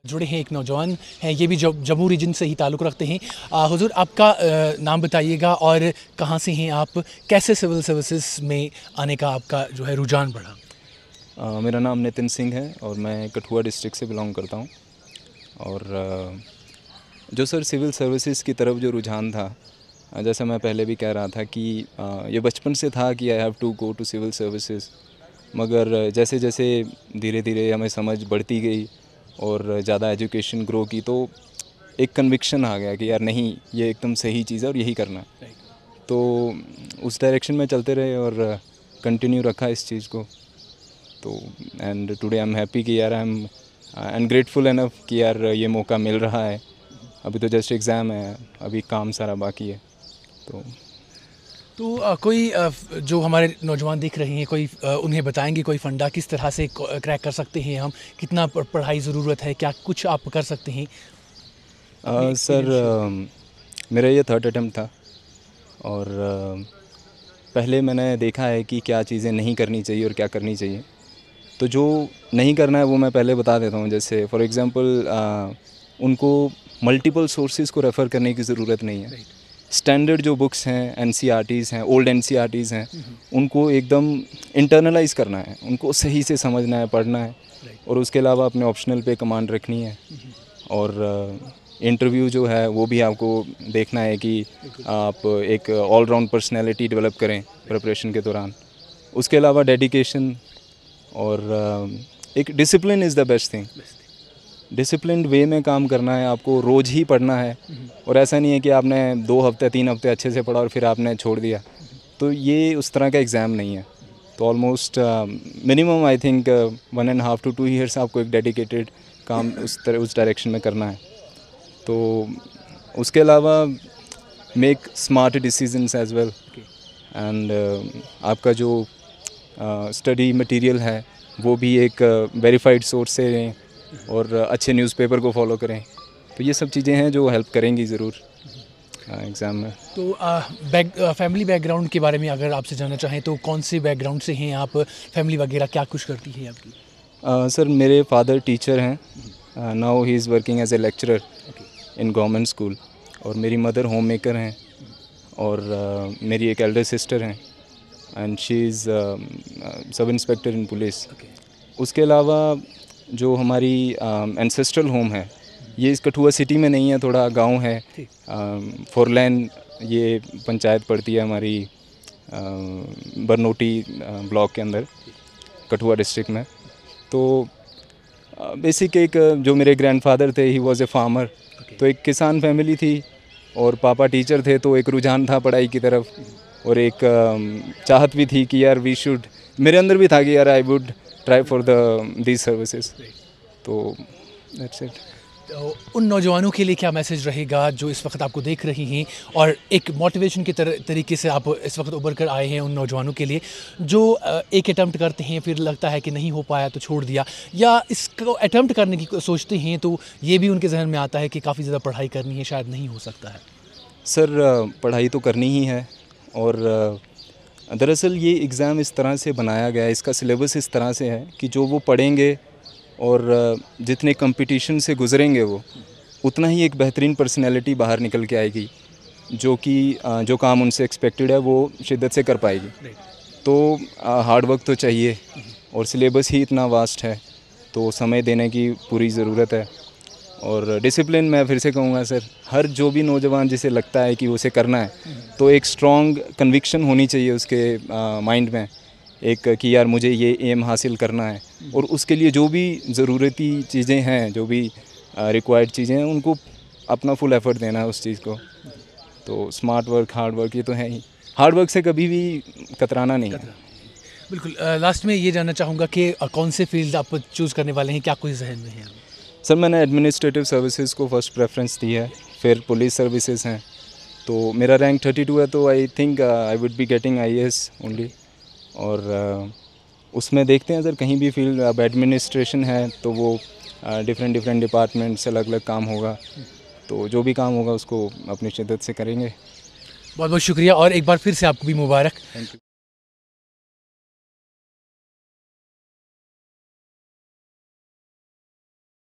जुड़े हैं, एक नौजवान हैं, ये भी जम्मू रीजन से ही ताल्लुक़ रखते हैं। हुजूर, आपका नाम बताइएगा और कहाँ से हैं आप, कैसे सिविल सर्विसेज में आने का आपका जो है रुझान बढ़ा? मेरा नाम नितिन सिंह है और मैं कठुआ डिस्ट्रिक्ट से बिलोंग करता हूँ। और जो सर सिविल सर्विसेज की तरफ जो रुझान था, जैसा मैं पहले भी कह रहा था कि ये बचपन से था कि I have to go to civil services, मगर जैसे जैसे धीरे धीरे हमें समझ बढ़ती गई और ज़्यादा एजुकेशन ग्रो की, तो एक कन्विक्शन आ गया कि यार नहीं, ये एकदम सही चीज़ है और यही करना है। तो उस डायरेक्शन में चलते रहे और कंटिन्यू रखा इस चीज़ को। तो and today I am happy कि यार I am and grateful enough कि यार ये मौका मिल रहा है। अभी तो जस्ट एग्ज़ाम है, अभी काम सारा बाकी है। तो कोई जो हमारे नौजवान देख रहे हैं, कोई उन्हें बताएंगे कोई फ़ंडा किस तरह से क्रैक कर सकते हैं हम, कितना पढ़ाई ज़रूरत है, क्या कुछ आप कर सकते हैं? सर मेरा ये थर्ड अटेम्प्ट था और पहले मैंने देखा है कि क्या चीज़ें नहीं करनी चाहिए और क्या करनी चाहिए। तो जो नहीं करना है वो मैं पहले बता देता हूँ। जैसे फॉर एग्ज़ाम्पल उनको मल्टीपल सोर्सेज़ को रेफ़र करने की ज़रूरत नहीं है। स्टैंडर्ड जो बुक्स हैं, एनसीईआरटीज़ हैं, ओल्ड एनसीईआरटीज़ हैं, उनको एकदम इंटरनलाइज़ करना है, उनको सही से समझना है, पढ़ना है। और उसके अलावा अपने ऑप्शनल पे कमांड रखनी है। और इंटरव्यू जो है वो भी आपको देखना है कि आप एक ऑल राउंड पर्सनैलिटी डेवलप करें प्रिपरेशन के दौरान। उसके अलावा डेडिकेशन और एक discipline is the best thing. Disciplined way में काम करना है, आपको रोज़ ही पढ़ना है। और ऐसा नहीं है कि आपने 2 हफ्ते 3 हफ्ते अच्छे से पढ़ा और फिर आपने छोड़ दिया। तो ये उस तरह का एग्ज़ाम नहीं है। तो almost minimum I think 1.5 to 2 years आपको एक डेडिकेटेड काम उस डायरेक्शन में करना है। तो उसके अलावा make smart decisions as well. And आपका जो स्टडी मटेरियल है वो भी एक वेरीफाइड सोर्स से लें और अच्छे न्यूज़पेपर को फॉलो करें। तो ये सब चीज़ें हैं जो हेल्प करेंगी ज़रूर एग्ज़ाम में। तो फैमिली बैकग्राउंड के बारे में अगर आपसे जानना चाहें तो कौन से बैकग्राउंड से हैं आप, फैमिली वगैरह क्या कुछ करती है आपकी? सर मेरे फादर टीचर हैं, now he is working as a lecturer in government school. और मेरी मदर होम मेकर हैं और मेरी एक एल्डर सिस्टर हैं and she is sub inspector in police. उसके अलावा जो हमारी एंसेस्ट्रल होम है ये इस कठुआ सिटी में नहीं है, थोड़ा गांव है। फोरलैन ये पंचायत पड़ती है हमारी बरनोटी ब्लॉक के अंदर, कठुआ डिस्ट्रिक्ट में। तो बेसिक एक जो मेरे ग्रैंडफादर थे, ही वॉज ए फार्मर। तो एक किसान फैमिली थी और पापा टीचर थे, तो एक रुझान था पढ़ाई की तरफ और एक चाहत भी थी कि यार वी शुड, मेरे अंदर भी था कि यार I would try for these services. तो दैट्स इट। तो उन नौजवानों के लिए क्या मैसेज रहेगा जो इस वक्त आपको देख रही हैं, और एक मोटिवेशन के तरीके से आप इस वक्त उभर कर आए हैं उन नौजवानों के लिए जो एक अटैम्प्ट करते हैं, फिर लगता है कि नहीं हो पाया तो छोड़ दिया, या इसको अटैम्प्ट करने की सोचते हैं तो ये भी उनके जहन में आता है कि काफ़ी ज़्यादा पढ़ाई करनी है, शायद नहीं हो सकता है? सर पढ़ाई तो करनी ही है और दरअसल ये एग्ज़ाम इस तरह से बनाया गया है, इसका सिलेबस इस तरह से है कि जो वो पढ़ेंगे और जितने कंपटीशन से गुजरेंगे वो उतना ही एक बेहतरीन पर्सनैलिटी बाहर निकल के आएगी, जो कि जो काम उनसे एक्सपेक्टेड है वो शिद्दत से कर पाएगी। तो हार्ड वर्क तो चाहिए और सिलेबस ही इतना वास्ट है, तो समय देने की पूरी ज़रूरत है। और डिसिप्लिन मैं फिर से कहूँगा सर, हर जो भी नौजवान जिसे लगता है कि उसे करना है, तो एक स्ट्रॉन्ग कन्विक्शन होनी चाहिए उसके माइंड में, एक कि यार मुझे ये एम हासिल करना है। और उसके लिए जो भी ज़रूरती चीज़ें हैं, जो भी रिक्वायर्ड चीज़ें हैं, उनको अपना फुल एफर्ट देना है उस चीज़ को। तो स्मार्ट वर्क, हार्ड वर्क ये तो है ही, हार्ड वर्क से कभी भी कतराना नहीं है। बिल्कुल। लास्ट में ये जानना चाहूँगा कि कौन से फील्ड आप चूज़ करने वाले हैं, क्या कोई जहन में है? सर मैंने एडमिनिस्ट्रेटिव सर्विसेज को फर्स्ट प्रेफरेंस दी है, फिर पुलिस सर्विसेज हैं। तो मेरा रैंक 32 है, तो I think I would be getting IAS only. और उसमें देखते हैं सर, कहीं भी फील्ड, अब एडमिनिस्ट्रेशन है तो वो डिफरेंट डिपार्टमेंट से अलग अलग काम होगा, तो जो भी काम होगा उसको अपनी शिद्दत से करेंगे। बहुत बहुत शुक्रिया और एक बार फिर से आपको भी मुबारक। Thank you.